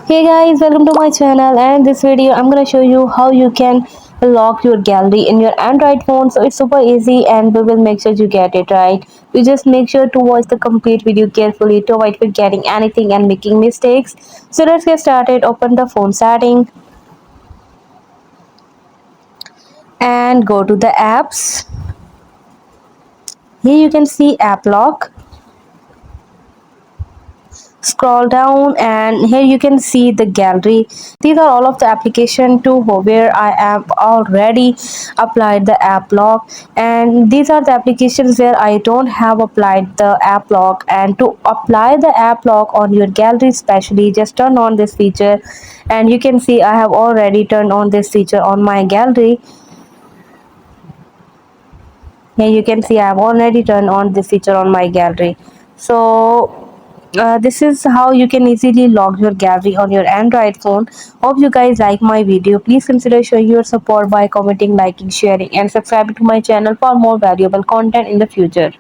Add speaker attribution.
Speaker 1: Hey guys, welcome to my channel, and this video I'm gonna show you how you can lock your gallery in your Android phone. So it's super easy and we will make sure you get it right. You just make sure to watch the complete video carefully to avoid forgetting anything and making mistakes. So let's get started. Open the phone setting and go to the apps. Here you can see app lock. Scroll down and here you can see the gallery. These are all of the application to where I am already applied the app lock, and these are the applications where I don't have applied the app lock. And to apply the app lock on your gallery especially, just turn on this feature, and you can see I have already turned on this feature on my gallery. Here you can see I have already turned on this feature on my gallery. So this is how you can easily log your gallery on your Android phone. Hope you guys like my video. Please consider showing your support by commenting, liking, sharing and subscribing to my channel for more valuable content in the future.